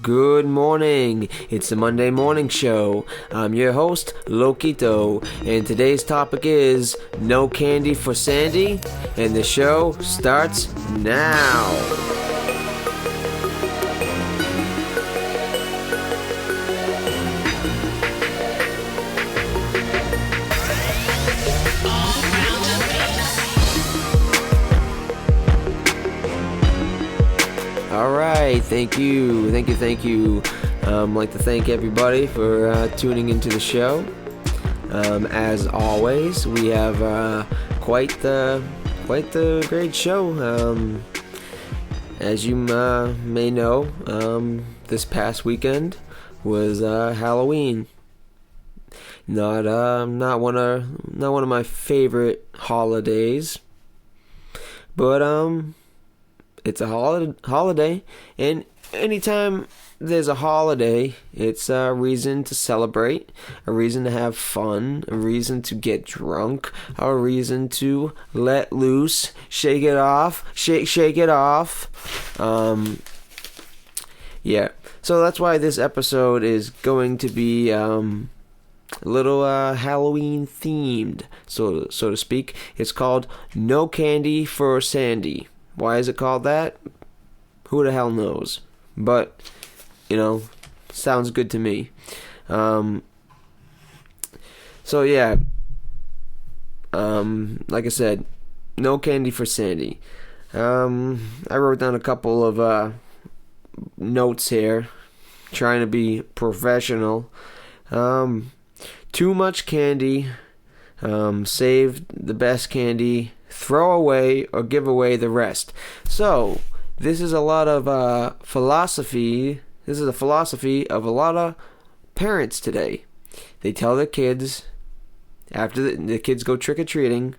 Good morning. It's the Monday morning show. I'm your host, Loquito, and today's topic is no candy for Sandy, and the show starts now. Alright, thank you. I'd like to thank everybody for tuning into the show. As always, we have quite the great show. As you may know, this past weekend was Halloween. Not one of my favorite holidays, but it's a holiday, and anytime there's a holiday, it's a reason to celebrate, a reason to have fun, a reason to get drunk, a reason to let loose, shake it off. Yeah. So that's why this episode is going to be a little Halloween themed, so to speak. It's called No Candy for Sandy. Why is it called that? Who the hell knows? But, sounds good to me. So yeah, like I said, no candy for Sandy. I wrote down a couple of notes here, trying to be professional. Too much candy, save the best candy, throw away or give away the rest. So, this is a lot of philosophy. This is a philosophy of a lot of parents today. They tell their kids, after the kids go trick-or-treating,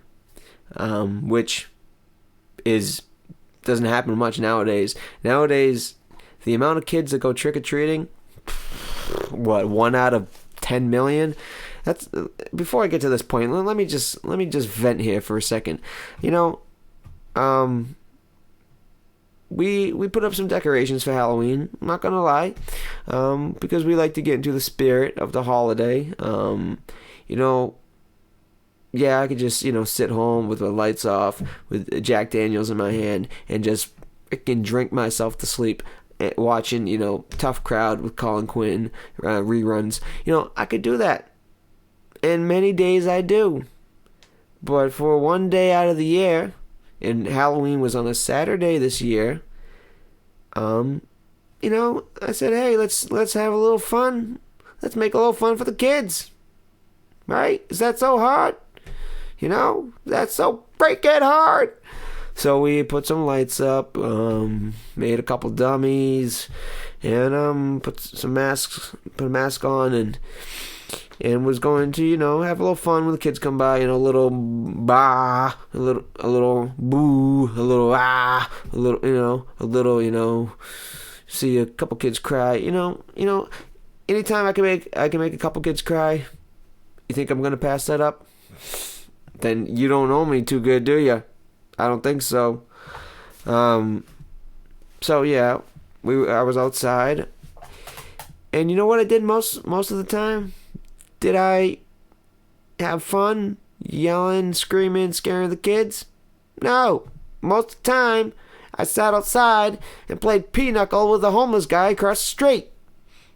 which doesn't happen much nowadays. Nowadays, the amount of kids that go trick-or-treating, 1 out of 10 million? That's before I get to this point. Let me just vent here for a second. We put up some decorations for Halloween. I'm not gonna lie, because we like to get into the spirit of the holiday. Yeah, I could just sit home with the lights off, with Jack Daniels in my hand, and just freaking drink myself to sleep, watching Tough Crowd with Colin Quinn reruns. I could do that. And many days I do. But for one day out of the year, and Halloween was on a Saturday this year, I said, hey, let's have a little fun. Let's make a little fun for the kids. Right? Is that so hard? That's so freaking hard. So we put some lights up, made a couple dummies, and put a mask on, and was going to, have a little fun when the kids come by, a little bah, a little boo, a little ah, a little, see a couple kids cry, anytime I can make a couple kids cry, you think I'm going to pass that up? Then you don't know me too good, do you? I don't think so. So yeah, I was outside, and you know what I did most of the time? Did I have fun yelling, screaming, scaring the kids? No. Most of the time, I sat outside and played pinochle with a homeless guy across the street.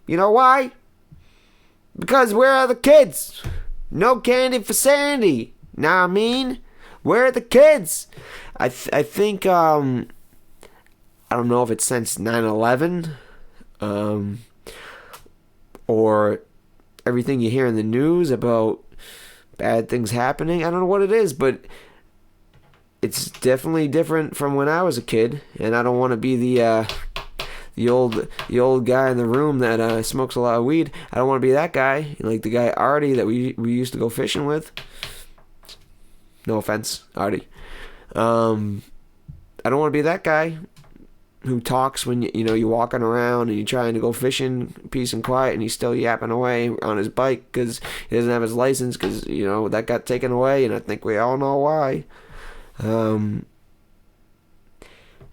You know why? Because where are the kids? No candy for Sandy. Know what I mean? Where are the kids? I think, I don't know if it's since 9/11, or everything you hear in the news about bad things happening. I don't know what it is, but it's definitely different from when I was a kid, and I don't want to be the old guy in the room that smokes a lot of weed. I don't want to be that guy, like the guy Artie that we used to go fishing with. No offense, Artie. I don't want to be that guy who talks when you're walking around and you're trying to go fishing peace and quiet, and he's still yapping away on his bike because he doesn't have his license, because that got taken away, and I think we all know why. I don't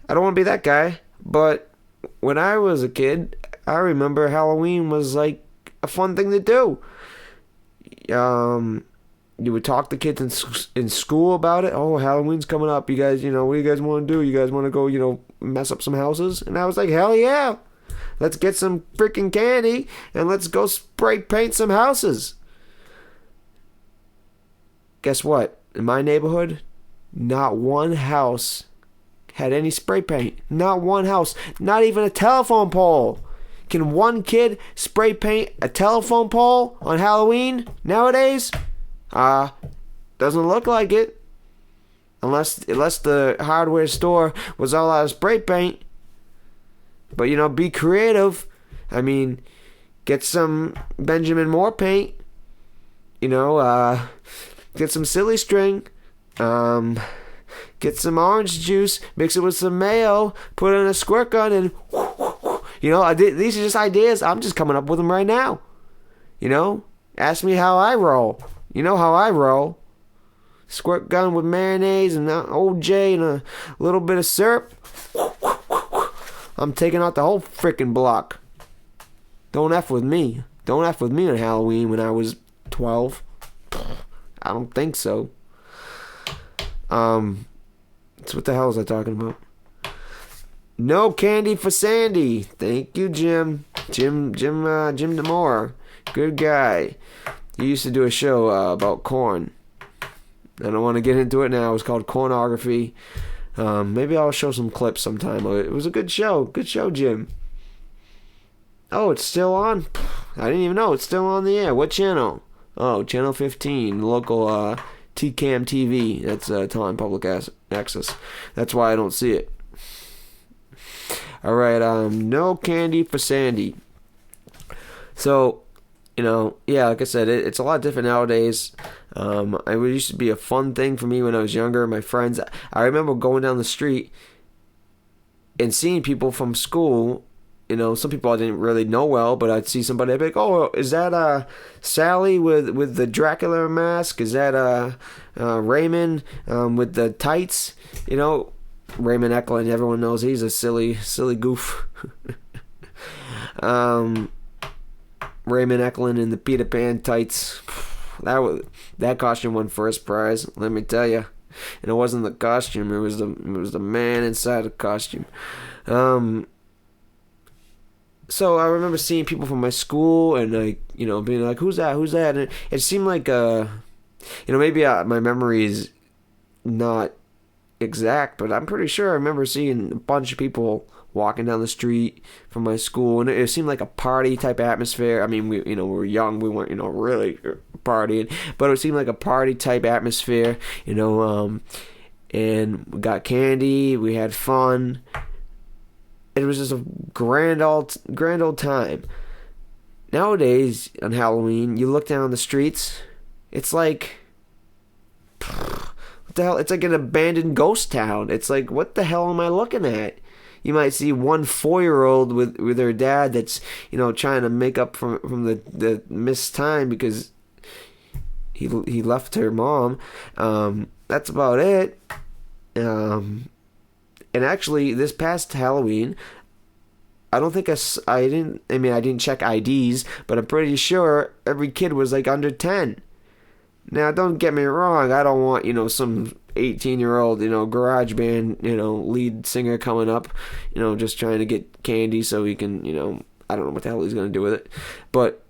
want to be that guy, but when I was a kid, I remember Halloween was like a fun thing to do. You would talk to kids in school about it. Oh, Halloween's coming up. You guys, what do you guys want to do? You guys want to go, mess up some houses? And I was like, hell yeah. Let's get some freaking candy and let's go spray paint some houses. Guess what? In my neighborhood, not one house had any spray paint. Not one house. Not even a telephone pole. Can one kid spray paint a telephone pole on Halloween nowadays? Doesn't look like it. Unless the hardware store was all out of spray paint. But, be creative. I mean, get some Benjamin Moore paint. Get some silly string. Get some orange juice. Mix it with some mayo. Put it in a squirt gun and... these are just ideas. I'm just coming up with them right now. Ask me how I roll. You know how I roll. Squirt gun with mayonnaise and OJ and a little bit of syrup. I'm taking out the whole freaking block. Don't F with me. Don't F with me on Halloween when I was 12. I don't think so. So what the hell was I talking about? No candy for Sandy. Thank you, Jim. Jim DeMore. Good guy. He used to do a show about corn. I don't want to get into it now. It was called Cornography. Maybe I'll show some clips sometime. It was a good show. Good show, Jim. Oh, it's still on? I didn't even know. It's still on the air. What channel? Oh, Channel 15. Local TCAM TV. That's telling public access. That's why I don't see it. Alright, no candy for Sandy. So, like I said, it's a lot different nowadays. It used to be a fun thing for me when I was younger. My friends, I remember going down the street and seeing people from school. Some people I didn't really know well, but I'd see somebody. I'd be like, "Oh, is that Sally with the Dracula mask? Is that Raymond with the tights?" Raymond Eklund. Everyone knows he's a silly goof. Raymond Eklund in the Peter Pan tights. That costume won first prize. Let me tell you. And it wasn't the costume. It was the man inside the costume. So I remember seeing people from my school and being like, "Who's that? Who's that?" And it seemed like maybe my memory is not exact, but I'm pretty sure I remember seeing a bunch of people walking down the street from my school, and it seemed like a party type atmosphere. I mean, we were young, we weren't really partying, but it seemed like a party type atmosphere. And we got candy, we had fun. It was just a grand old time. Nowadays on Halloween, you look down the streets, it's like, what the hell? It's like an abandoned ghost town. It's like, what the hell am I looking at? You might see one 4-year-old with her dad that's trying to make up from the missed time because he left her mom. That's about it. And actually, this past Halloween, I don't think I didn't check IDs, but I'm pretty sure every kid was like under 10. Now, don't get me wrong. I don't want some 18-year-old garage band lead singer coming up, just trying to get candy so he can I don't know what the hell he's gonna do with it, but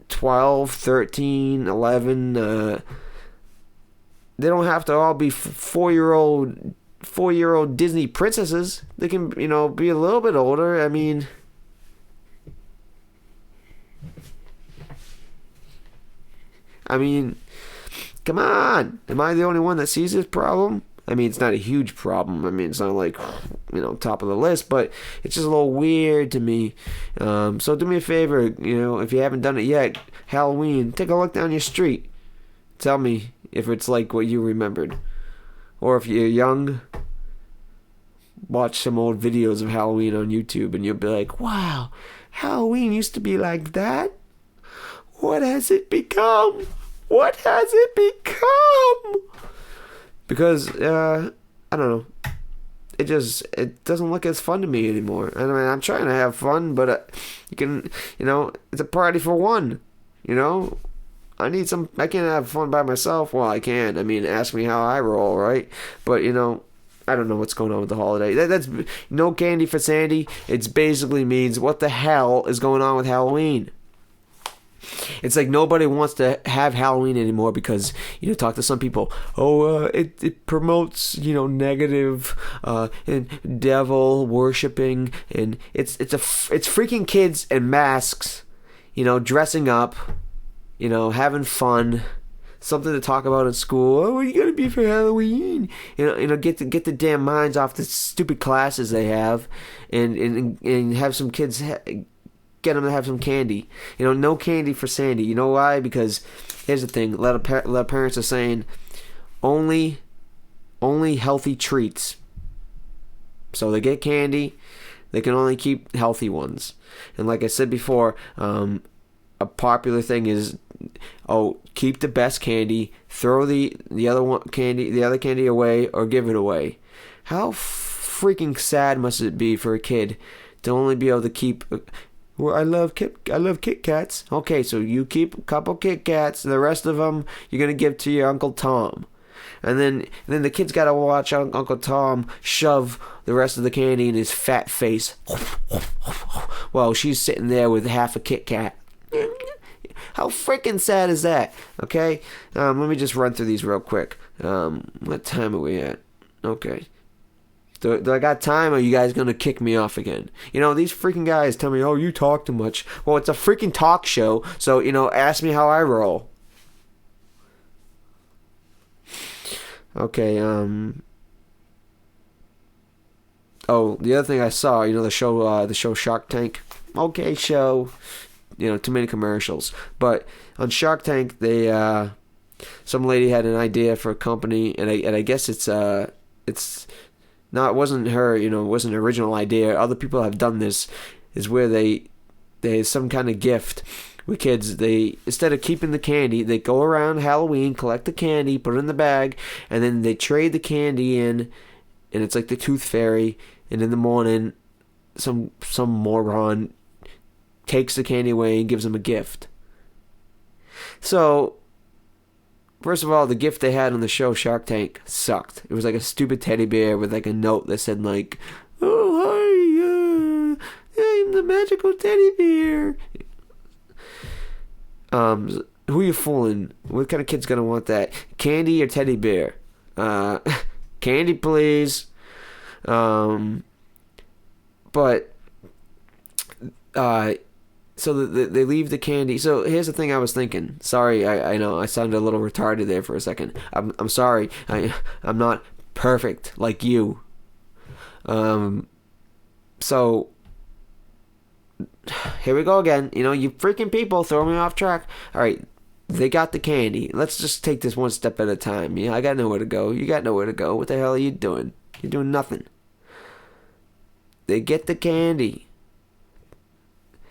12, 13, 11, they don't have to all be 4-year-old Disney princesses. They can be a little bit older. I mean, come on. Am I the only one that sees this problem? I mean, it's not a huge problem. I mean, it's not like, top of the list, but it's just a little weird to me. So do me a favor, if you haven't done it yet, Halloween, take a look down your street. Tell me if it's like what you remembered. Or if you're young, watch some old videos of Halloween on YouTube and you'll be like, wow, Halloween used to be like that? What has it become? What has it become? Because, I don't know. it doesn't look as fun to me anymore. I mean, I'm trying to have fun, but it's a party for one. I can't have fun by myself. Well, I can. I mean, ask me how I roll, right? But I don't know what's going on with the holiday. That's no candy for Sandy. It basically means what the hell is going on with Halloween? It's like nobody wants to have Halloween anymore because talk to some people. Oh, it promotes negative and devil worshipping, and it's freaking kids in masks, dressing up, having fun. Something to talk about in school. Oh, what are you gonna be for Halloween? Get the damn minds off the stupid classes they have, and have some kids get them to have some candy. No candy for Sandy. You know why? Because here's the thing: a lot of parents are saying only healthy treats. So they get candy. They can only keep healthy ones. And like I said before, a popular thing is, keep the best candy, throw the other candy away, or give it away. How freaking sad must it be for a kid to only be able to keep? Well, I love Kit Kats. Okay, so you keep a couple Kit Kats, the rest of them you're gonna give to your Uncle Tom, and then the kid's gotta watch Uncle Tom shove the rest of the candy in his fat face. Well, she's sitting there with half a Kit Kat. How freaking sad is that? Okay, let me just run through these real quick. What time are we at? Okay. Do I got time, or are you guys going to kick me off again? These freaking guys tell me, oh, you talk too much. Well, it's a freaking talk show, so, ask me how I roll. Okay, oh, the other thing I saw, the show Shark Tank. Okay, show. Too many commercials. But on Shark Tank, they, some lady had an idea for a company, and I guess it's no, it wasn't her, it wasn't an original idea. Other people have done this, is where they some kind of gift with kids. They, instead of keeping the candy, they go around Halloween, collect the candy, put it in the bag, and then they trade the candy in, and it's like the Tooth Fairy, and in the morning, some moron takes the candy away and gives them a gift. So, first of all, the gift they had on the show Shark Tank sucked. It was like a stupid teddy bear with like a note that said like, "Oh hi, I'm the magical teddy bear." Who are you fooling? What kind of kid's gonna want that? Candy or teddy bear? Candy, please. So they leave the candy. So here's the thing I was thinking. Sorry, I know I sounded a little retarded there for a second. I'm sorry. I'm not perfect like you. So here we go again. You freaking people throw me off track. All right, they got the candy. Let's just take this one step at a time. I got nowhere to go. You got nowhere to go. What the hell are you doing? You're doing nothing. They get the candy.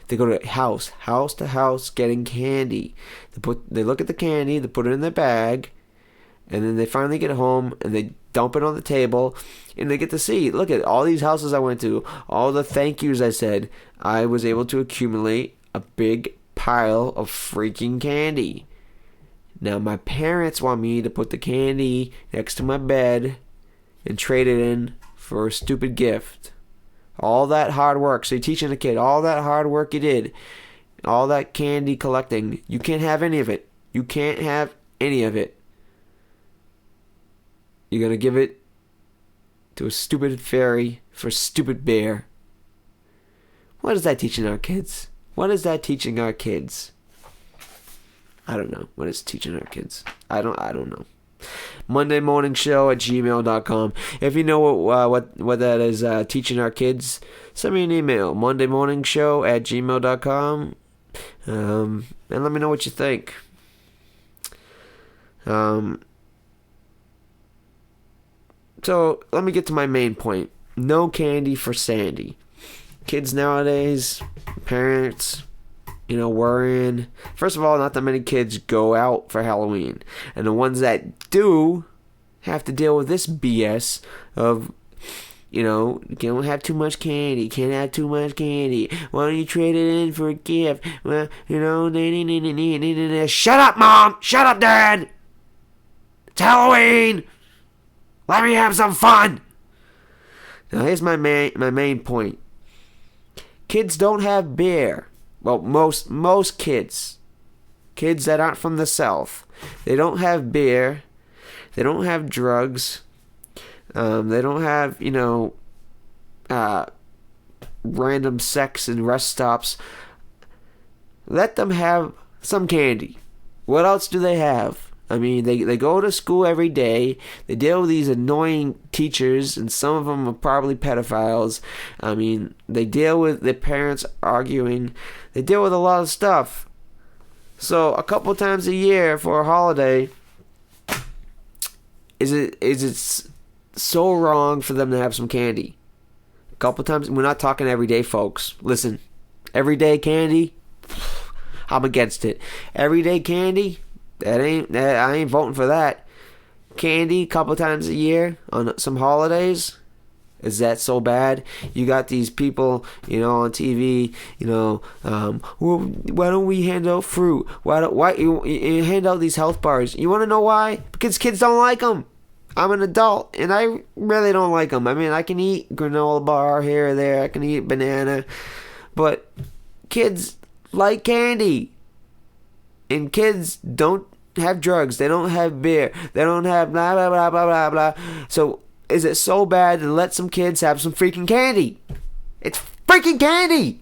They go to house to house, getting candy. They look at the candy, they put it in their bag, and then they finally get home and they dump it on the table, and they get to see, look at all these houses I went to, all the thank yous I said. I was able to accumulate a big pile of freaking candy. Now my parents want me to put the candy next to my bed and trade it in for a stupid gift. All that hard work. So you're teaching a kid all that hard work you did, all that candy collecting. You can't have any of it. You can't have any of it. You're going to give it to a stupid fairy for a stupid bear. What is that teaching our kids? What is that teaching our kids? I don't know. What is teaching our kids? I don't know. Monday Morning Show at gmail.com. If you know what that is teaching our kids, send me an email, mondaymorningshow at gmail.com, and let me know what you think. So let me get to my main point. No candy for Sandy. Kids nowadays, parents, worrying. First of all, not that many kids go out for Halloween. And the ones that do have to deal with this BS of, You don't have too much candy. Can't have too much candy. Why don't you trade it in for a gift? Well, shut up, Mom! Shut up, Dad! It's Halloween! Let me have some fun! Now here's my main point. Kids don't have beer. Well, most kids that aren't from the South, they don't have beer. They don't have drugs. They don't have, random sex and rest stops. Let them have some candy. What else do they have? I mean, they go to school every day. They deal with these annoying teachers, and some of them are probably pedophiles. I mean, they deal with their parents arguing. They deal with a lot of stuff. So, a couple times a year for a holiday, is it so wrong for them to have some candy? A couple times. We're not talking every day, folks. Listen, everyday candy, I'm against it. Everyday candy, I ain't voting for that. Candy, a couple times a year on some holidays, is that so bad? You got these people, on TV, well, why don't we hand out fruit? Why you hand out these health bars? You want to know why? Because kids don't like them. I'm an adult, and I really don't like them. I mean, I can eat granola bar here or there. I can eat banana. But kids like candy. And kids don't have drugs. They don't have beer. They don't have blah, blah, blah, blah, blah, blah. So, is it so bad to let some kids have some freaking candy? It's freaking candy!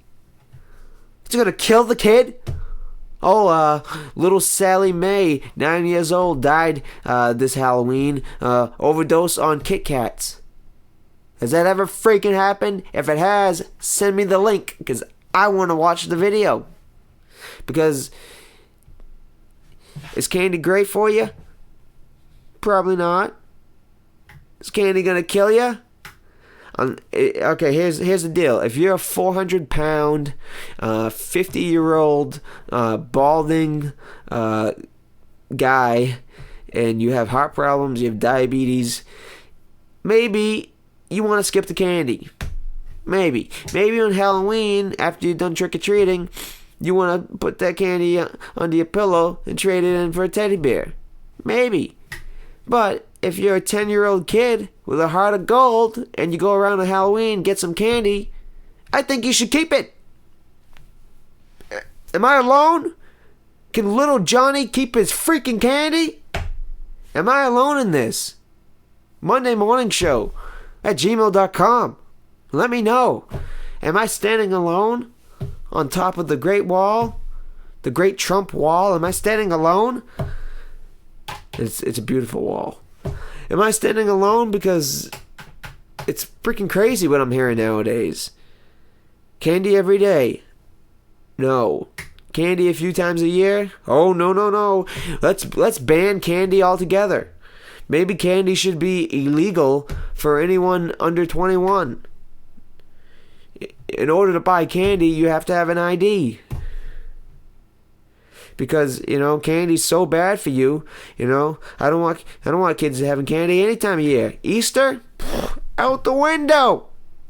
It's gonna kill the kid? Oh, little Sally Mae, 9 years old, died this Halloween, overdose on Kit Kats. Has that ever freaking happened? If it has, send me the link, because I want to watch the video. Because, is candy great for you? Probably not. Is candy gonna kill you? Okay, here's the deal. If you're a 400-pound, 50-year-old, balding guy, and you have heart problems, you have diabetes, maybe you want to skip the candy. Maybe on Halloween, after you're done trick-or-treating, you want to put that candy under your pillow and trade it in for a teddy bear. Maybe. But if you're a 10-year-old kid with a heart of gold and you go around on Halloween and get some candy, I think you should keep it. Am I alone? Can little Johnny keep his freaking candy? Am I alone in this? Monday Morning Show at gmail.com. Let me know. Am I standing alone on top of the Great Wall? The Great Trump Wall? Am I standing alone? It's a beautiful wall. Am I standing alone? Because it's freaking crazy what I'm hearing nowadays. Candy every day? No. Candy a few times a year? Oh, no. Let's ban candy altogether. Maybe candy should be illegal for anyone under 21. In order to buy candy, you have to have an ID. Because, candy's so bad for you. I don't want kids having candy any time of year. Easter? Out the window.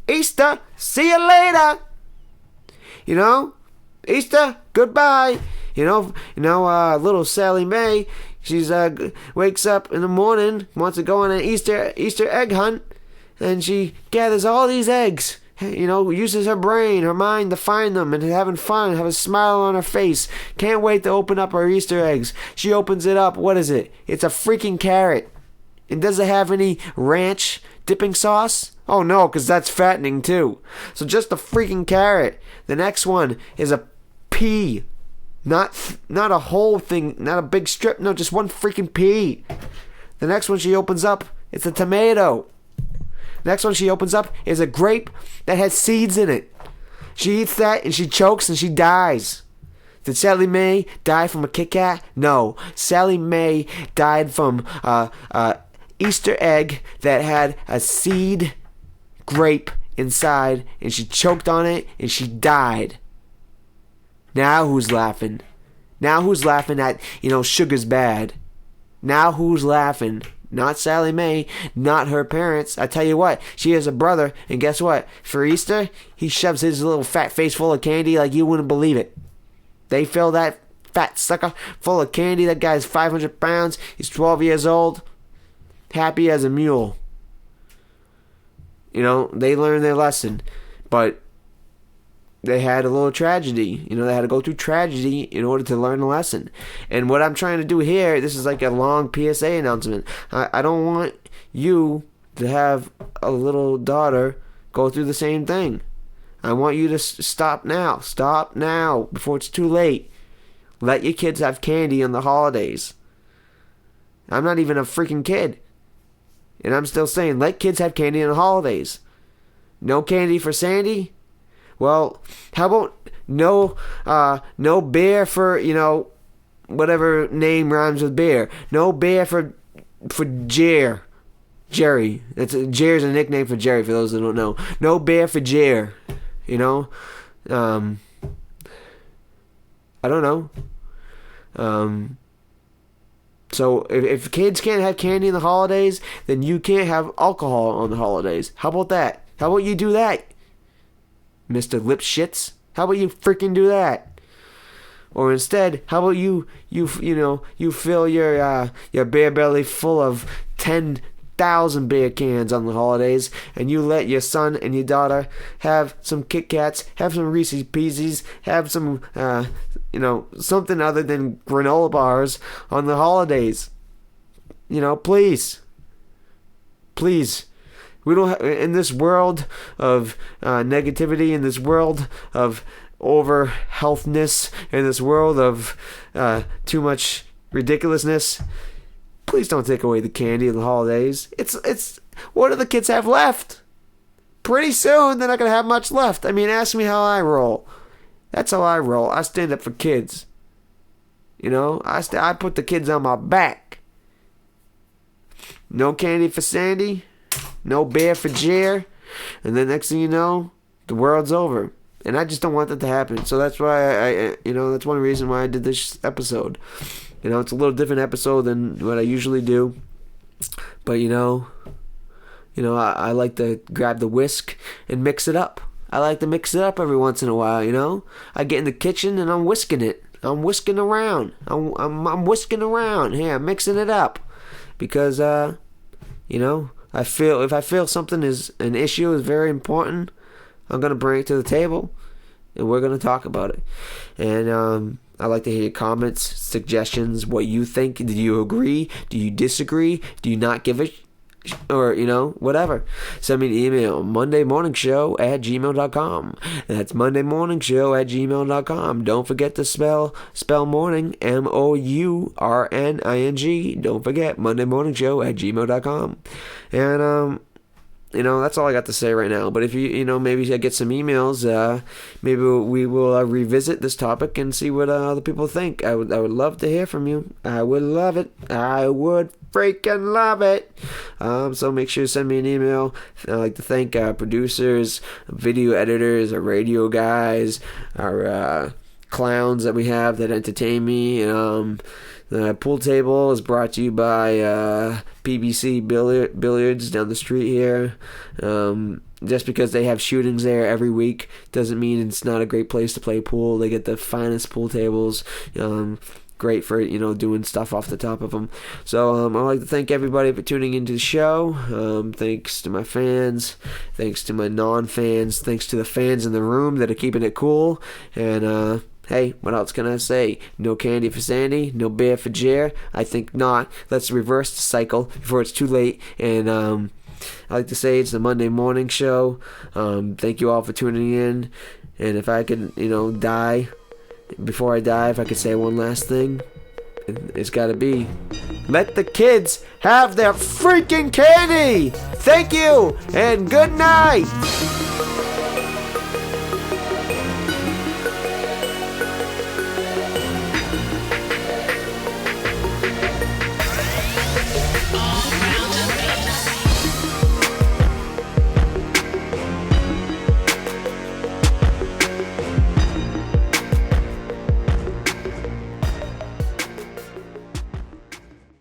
Easter? See you later. Easter? Goodbye. Little Sally Mae, she's wakes up in the morning, wants to go on an Easter egg hunt, and she gathers all these eggs. Uses her brain, her mind to find them and having fun, have a smile on her face. Can't wait to open up her Easter eggs. She opens it up. What is it? It's a freaking carrot. And does it have any ranch dipping sauce? Oh no, because that's fattening too. So just a freaking carrot. The next one is a pea. Not a whole thing, not a big strip. No, just one freaking pea. The next one she opens up, it's a tomato. Next one she opens up is a grape that has seeds in it. She eats that and she chokes and she dies. Did Sally Mae die from a Kit Kat? No. Sally Mae died from Easter egg that had a seed grape inside, and she choked on it and she died. Now who's laughing? Now who's laughing at, sugar's bad? Now who's laughing? not Sally Mae, not her parents. I tell you what, she has a brother, and guess what? For Easter, he shoves his little fat face full of candy like you wouldn't believe it. They fill that fat sucker full of candy. That guy's 500 pounds. He's 12 years old. Happy as a mule. You know, they learned their lesson. But they had a little tragedy. You know, they had to go through tragedy in order to learn a lesson. And what I'm trying to do here, this is like a long PSA announcement. I don't want you to have a little daughter go through the same thing. I want you to stop now. Stop now before it's too late. Let your kids have candy on the holidays. I'm not even a freaking kid. And I'm still saying, let kids have candy on the holidays. No candy for Sandy? Well, how about no bear for, you know, whatever name rhymes with bear. No bear for Jer. Jerry. Jer's a nickname for Jerry, for those that don't know. No bear for Jer. You know? I don't know. So if kids can't have candy in the holidays, then you can't have alcohol on the holidays. How about that? How about you do that, Mr. Lipschitz? How about you freaking do that? Or instead, how about you fill your beer belly full of 10,000 beer cans on the holidays, and you let your son and your daughter have some Kit Kats, have some Reese's Pieces, have some something other than granola bars on the holidays. You know, please. We don't in this world of negativity, in this world of over healthness, in this world of too much ridiculousness. Please don't take away the candy of the holidays. It's what do the kids have left? Pretty soon they're not gonna have much left. I mean, ask me how I roll. That's how I roll. I stand up for kids. You know, I put the kids on my back. No candy for Sandy. No bear for Jer. And then next thing you know, the world's over. And I just don't want that to happen. So that's why that's one reason why I did this episode. You know, it's a little different episode than what I usually do. But I like to grab the whisk and mix it up. I like to mix it up every once in a while, you know. I get in the kitchen and I'm whisking it. I'm whisking around. I'm whisking around. Here, I'm mixing it up. Because, I feel something is an issue is very important, I'm going to bring it to the table and we're going to talk about it. And I like to hear your comments, suggestions, what you think. Do you agree? Do you disagree? Do you not give a or, whatever. Send me an email, mondaymorningshow@gmail.com. That's mondaymorningshow@gmail.com. Don't forget to spell morning, MOURNING. Don't forget, mondaymorningshow@gmail.com. And, that's all I got to say right now. But if maybe I get some emails, maybe we will revisit this topic and see what other people think. I would love to hear from you. I would love it. I would freaking love it. So make sure to send me an email. I'd like to thank our producers, video editors, our radio guys, our clowns that we have that entertain me. The pool table is brought to you by PBC Billiards down the street here. Just because they have shootings there every week doesn't mean it's not a great place to play pool. They get the finest pool tables. Great for doing stuff off the top of them. So I'd like to thank everybody for tuning into the show. Thanks to my fans, thanks to my non-fans, thanks to the fans in the room that are keeping it cool. And hey, what else can I say? No candy for Sandy, no bear for Jer. I think not. Let's reverse the cycle before it's too late. And I like to say it's the Monday Morning Show. Thank you all for tuning in. And if I could, die. Before I die, if I could say one last thing, it's gotta be, let the kids have their freaking candy! Thank you, and good night!